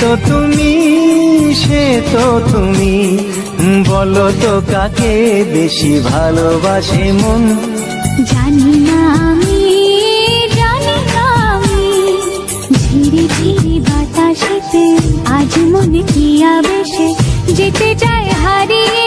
তো তুমি, সে তো তুমি, বলো তো কাকে বেশি ভালোবাসে মন। জানি না আমি, জানি না আমি, ঝিরি ঝিরি বাতাসেতে আজ মনে কি আবেশে যেতে চায় হারিয়ে